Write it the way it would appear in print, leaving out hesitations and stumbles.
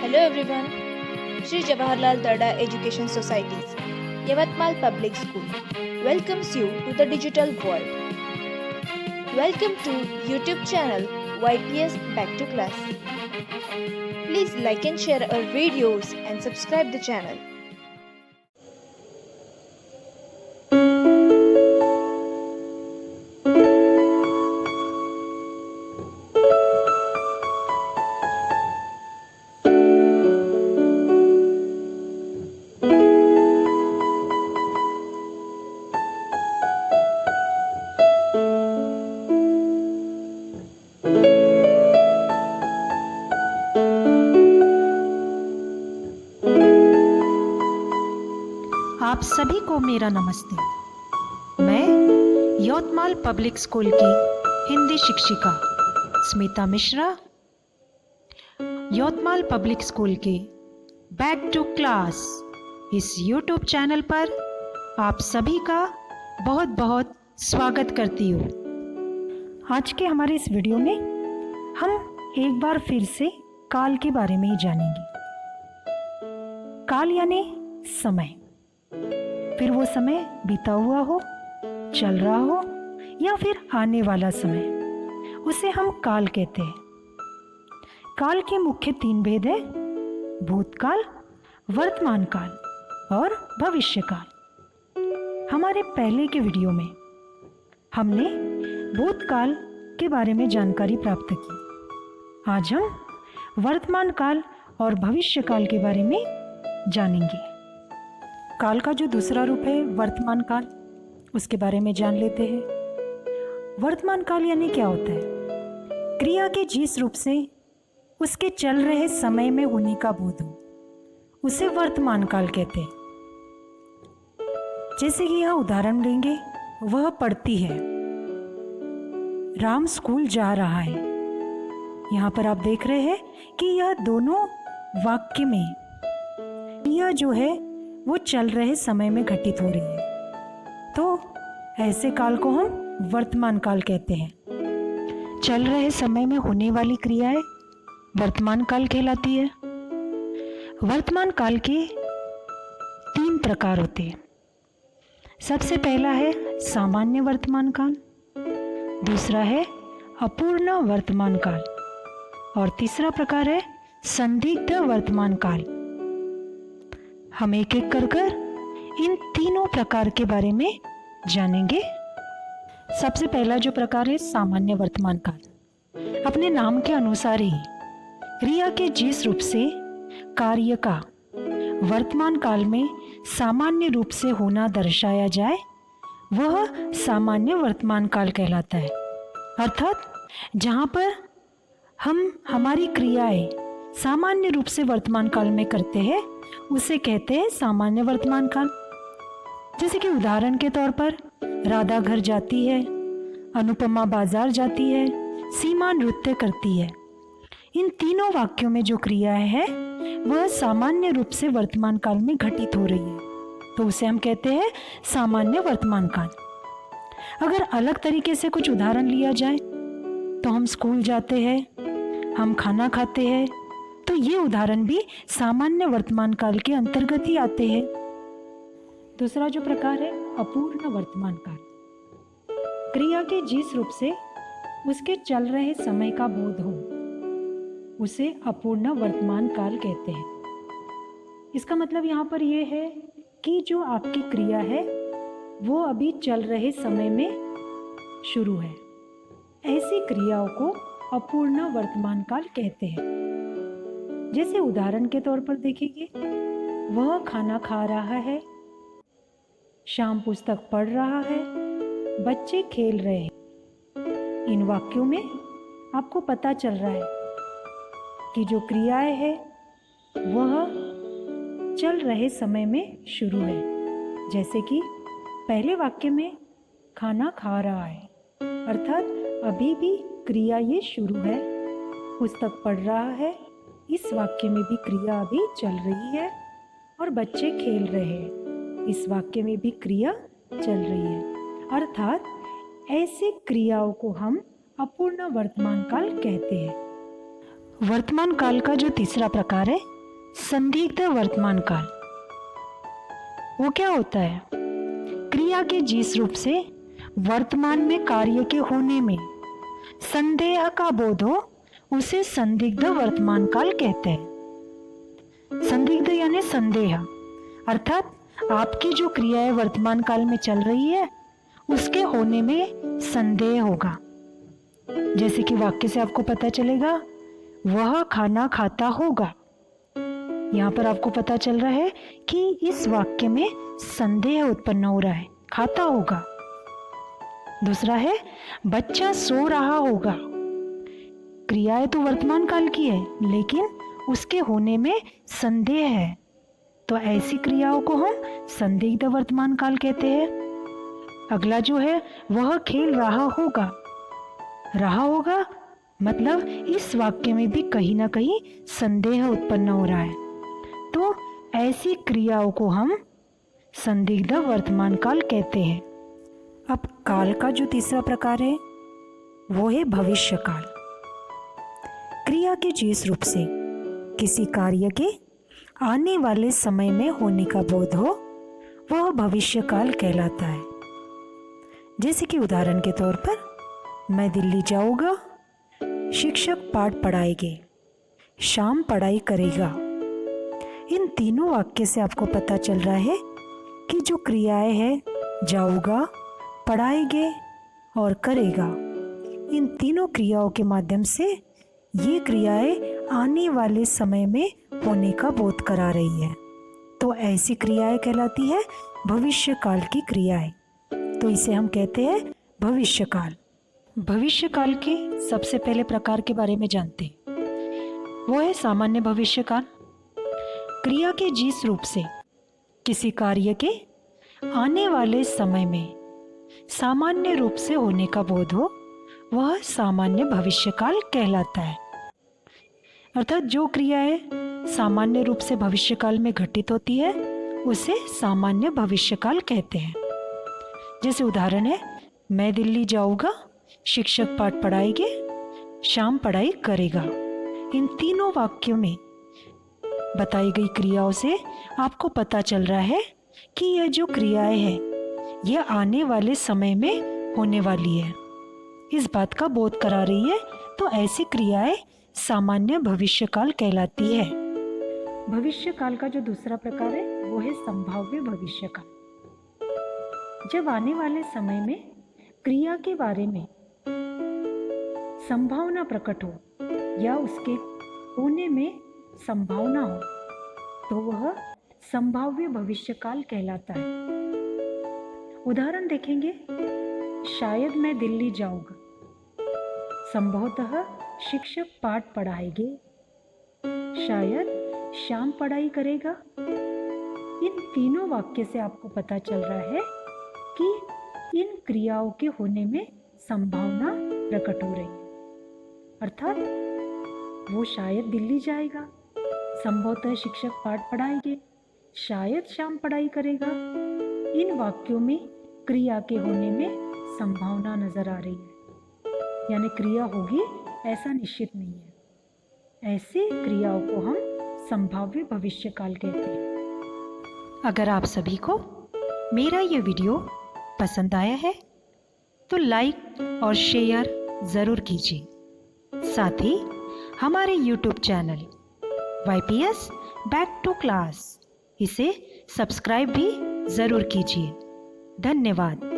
Hello everyone. Sri Jawaharlal Darda Education Societies, Yavatmal Public School welcomes you to the digital world. Welcome to YouTube channel YPS Back to Class. Please like and share our videos and subscribe the channel. आप सभी को मेरा नमस्ते। मैं Yavatmal public school की हिंदी शिक्षिका Smita Mishra Yavatmal public school के back to class इस YouTube चैनल पर आप सभी का बहुत बहुत स्वागत करती हूँ। आज के हमारे इस वीडियो में हम एक बार फिर से काल के बारे में ही जानेंगे। काल यानी समय, फिर वो समय बीता हुआ हो, चल रहा हो या फिर आने वाला समय, उसे हम काल कहते हैं। काल के मुख्य 3 भेद है: भूतकाल, वर्तमान काल और भविष्य काल। हमारे पहले के वीडियो में हमने भूतकाल के बारे में जानकारी प्राप्त की। आज हम वर्तमान काल और भविष्य काल के बारे में जानेंगे। काल का जो दूसरा रूप है वर्तमान काल, उसके बारे में जान लेते हैं। वर्तमान काल यानी क्या होता है? क्रिया के जिस रूप से उसके चल रहे समय में होने का बोध हो, उसे वर्तमान काल कहते हैं। जैसे कि यहाँ उदाहरण लेंगे, वह पढ़ती है, राम स्कूल जा रहा है। यहाँ पर आप देख रहे हैं कि यह दोनों वाक्य में क्रिया जो है वो चल रहे समय में घटित हो रही है, तो ऐसे काल को हम वर्तमान काल कहते हैं। चल रहे समय में होने वाली क्रियाएं वर्तमान काल कहलाती है। वर्तमान काल के 3 प्रकार होते हैं। सबसे पहला है सामान्य वर्तमान काल, दूसरा है अपूर्ण वर्तमान काल और तीसरा प्रकार है संदिग्ध वर्तमान काल। हम एक एक कर इन तीनों प्रकार के बारे में जानेंगे। सबसे पहला जो प्रकार है सामान्य वर्तमान काल, अपने नाम के अनुसार ही क्रिया के जिस रूप से कार्य का वर्तमान काल में सामान्य रूप से होना दर्शाया जाए, वह सामान्य वर्तमान काल कहलाता है। अर्थात जहाँ पर हम हमारी क्रियाएं सामान्य रूप से वर्तमान काल में करते हैं, उसे कहते हैं सामान्य वर्तमान काल। जैसे कि उदाहरण के तौर पर राधा घर जाती है, अनुपमा बाजार जाती है, सीमा नृत्य करती है। इन तीनों वाक्यों में जो क्रियाएं है वह सामान्य रूप से वर्तमान काल में घटित हो रही है, तो उसे हम कहते हैं सामान्य वर्तमान काल। अगर अलग तरीके से कुछ उदाहरण लिया जाए तो हम स्कूल जाते हैं, हम खाना खाते हैं, तो ये उदाहरण भी सामान्य वर्तमान काल के अंतर्गत ही आते हैं। दूसरा जो प्रकार है अपूर्ण वर्तमान काल, क्रिया के जिस रूप से उसके चल रहे समय का बोध हो, उसे अपूर्ण वर्तमान काल कहते हैं। इसका मतलब यहाँ पर यह है कि जो आपकी क्रिया है वो अभी चल रहे समय में शुरू है, ऐसी क्रियाओं को अपूर्ण वर्तमान काल कहते हैं। जैसे उदाहरण के तौर पर देखेंगे, वह खाना खा रहा है, शाम पुस्तक पढ़ रहा है, बच्चे खेल रहे हैं। इन वाक्यों में आपको पता चल रहा है कि जो क्रियाएं है वह चल रहे समय में शुरू है। जैसे कि पहले वाक्य में खाना खा रहा है, अर्थात अभी भी क्रिया ये शुरू है। पुस्तक पढ़ रहा है, इस वाक्य में भी क्रिया अभी चल रही है। और बच्चे खेल रहे हैं, इस वाक्य में भी क्रिया चल रही है। अर्थात ऐसे क्रियाओं को हम अपूर्ण वर्तमान काल कहते हैं। वर्तमान काल का जो तीसरा प्रकार है संदिग्ध वर्तमान काल, वो क्या होता है? क्रिया के जिस रूप से वर्तमान में कार्य के होने में संदेह का बोध हो उसे संदिग्ध वर्तमान काल कहते हैं। संदिग्ध यानी संदेह, अर्थात आपकी जो क्रियाएं वर्तमान काल में चल रही है उसके होने में संदेह होगा। जैसे कि वाक्य से आपको पता चलेगा वह खाना खाता होगा। यहाँ पर आपको पता चल रहा है कि इस वाक्य में संदेह उत्पन्न हो रहा है, खाता होगा। दूसरा है बच्चा सो रहा होगा। क्रियाएं तो वर्तमान काल की है लेकिन उसके होने में संदेह है, तो ऐसी क्रियाओं को हम संदिग्ध वर्तमान काल कहते हैं। अगला जो है वह खेल रहा होगा। रहा होगा मतलब इस वाक्य में भी कहीं ना कहीं संदेह उत्पन्न हो रहा है, तो ऐसी क्रियाओं को हम संदिग्ध वर्तमान काल कहते हैं। अब काल का जो तीसरा प्रकार है वो है भविष्य काल। क्रिया के जिस रूप से किसी कार्य के आने वाले समय में होने का बोध हो वह भविष्य काल कहलाता है। जैसे कि उदाहरण के तौर पर मैं दिल्ली जाऊंगा, शिक्षक पाठ पढ़ाएंगे, शाम पढ़ाई करेगा। इन तीनों वाक्य से आपको पता चल रहा है कि जो क्रियाएं हैं जाऊंगा, पढ़ाएंगे और करेगा, इन तीनों क्रियाओं के माध्यम से ये क्रियाएं आने वाले समय में होने का बोध करा रही है, तो ऐसी क्रियाएं कहलाती है भविष्य काल की क्रियाएं। तो इसे हम कहते हैं भविष्य काल। भविष्य काल के सबसे पहले प्रकार के बारे में जानते हैं, वो है सामान्य भविष्य काल। क्रिया के जिस रूप से किसी कार्य के आने वाले समय में सामान्य रूप से होने का बोध हो वह सामान्य भविष्य काल कहलाता है। अर्थात जो क्रियाएं सामान्य रूप से भविष्य काल में घटित होती है उसे सामान्य भविष्य काल कहते हैं। जैसे उदाहरण है मैं दिल्ली जाऊंगा, शिक्षक पाठ पढ़ाएंगे, शाम पढ़ाई करेगा। इन तीनों वाक्यों में बताई गई क्रियाओं से आपको पता चल रहा है कि यह जो क्रियाएं हैं यह आने वाले समय में होने वाली है, इस बात का बोध करा रही है, तो ऐसी क्रियाएं सामान्य भविष्य काल कहलाती है। भविष्य काल का जो दूसरा प्रकार है वो है संभाव्य भविष्य काल। जब आने वाले समय में क्रिया के बारे में संभावना प्रकट हो या उसके होने में संभावना हो तो वह संभाव्य भविष्य काल कहलाता है। उदाहरण देखेंगे, शायद मैं दिल्ली जाऊंगा, संभवतः शिक्षक पाठ पढ़ाएंगे, शायद शाम पढ़ाई करेगा। इन तीनों वाक्य से आपको पता चल रहा है कि इन क्रियाओं के होने में संभावना प्रकट हो रही है। अर्थात वो शायद दिल्ली जाएगा, संभवतः शिक्षक पाठ पढ़ाएंगे, शायद शाम पढ़ाई करेगा। इन वाक्यों में क्रिया के होने में संभावना नजर आ रही है, यानी क्रिया होगी ऐसा निश्चित नहीं है। ऐसे क्रियाओं को हम संभाव्य भविष्य काल कहते हैं। अगर आप सभी को मेरा ये वीडियो पसंद आया है तो लाइक और शेयर ज़रूर कीजिए। साथ ही हमारे YouTube channel YPS back to class इसे सब्सक्राइब भी ज़रूर कीजिए। धन्यवाद।